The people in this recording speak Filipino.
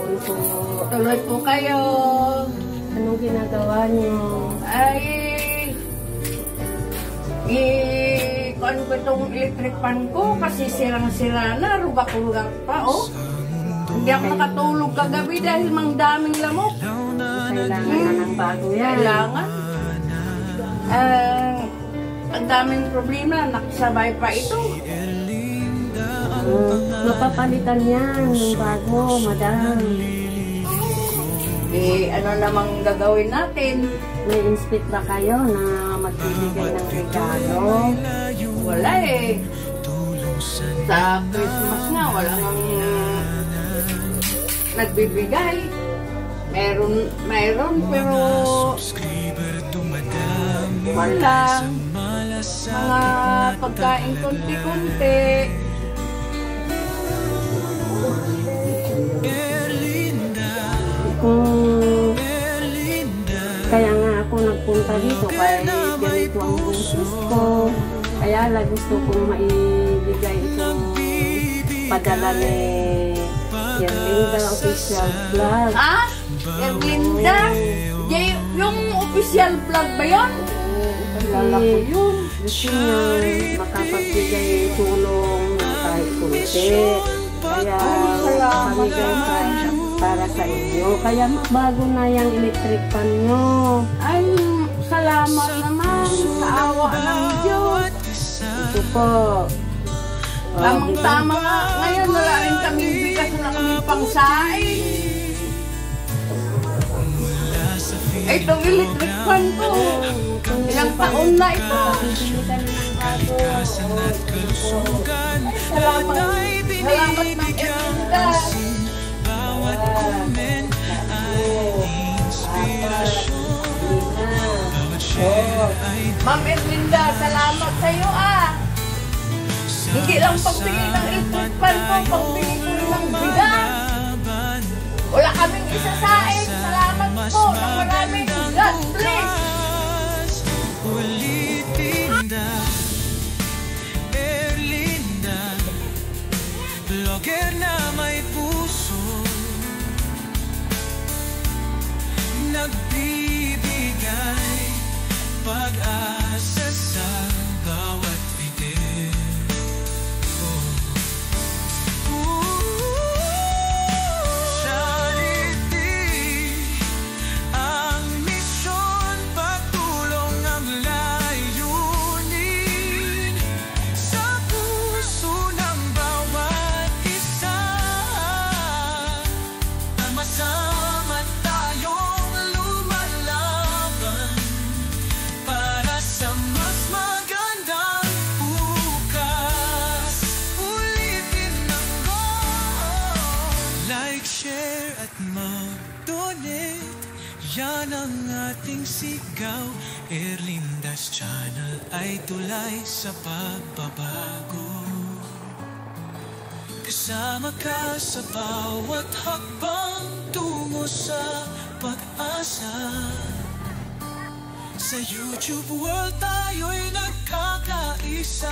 hapon po. Tuloy po kayo. Anong ginagawa niyo? Ay, kuan ko itong electric fan ko kasi sirang-sira na, rugak-rugak pa, oh. Hindi ako nakatulog kagabi dahil mang daming lamok. Kailangan na ng bago yan. Kailangan. Ang daming problema, nakasabay pa ito. Mapapalitan yan ng bago, madam. Ano namang gagawin natin? May inspect ba kayo na magbibigay ng regalo? Wala eh. Sa Christmas nga, wala nang nagbibigay. Mayroon pero wala. Mga pagkain konti-konti. Kaya nga ako nagpunta dito kaya ganito ang business ko. Kaya lang gusto kong maibigay itong padala ni Erlinda official vlog. Ha? Erlinda? Yung official vlog ba yun? Kilala ko yun. Gusto niya makapagbigay tulong kahit kunti. Kaya pamigay para sa inyo. Kaya bago na yung electric fan nyo. Ay, salamat naman sa awa ng Diyos. Ito po. Tamang-tama nga. Ngayon wala rin kami bigas na kami pangsain. Itong electric fan ko. Ilang taon na ito. Salamat. Salamat ng Erlinda. Ma'am Erlinda, salamat sa iyo ah. Hindi lang pagbigay ng electric fan ko, pagbigay ko rin ng bigas. Wala kaming isasain. Salamat po ng maraming. God bless. Erlinda, vlogger na may puso, nagbibigay pag-asa sa bawat bibig. Charity ang misyon, pagtulong ang layunin sa puso ng bawat isa. Sama-sama tayong lumalaban para sa mas magandang bukas. Ulitin ang goal. Like, share at mag-donate, yan ang ating sigaw. Erlinda's channel ay tulay sa pagbabago. Kasama ka sa bawat hakbang tungo sa pag-asa. Sa YouTube world tayo'y nagkakaisa.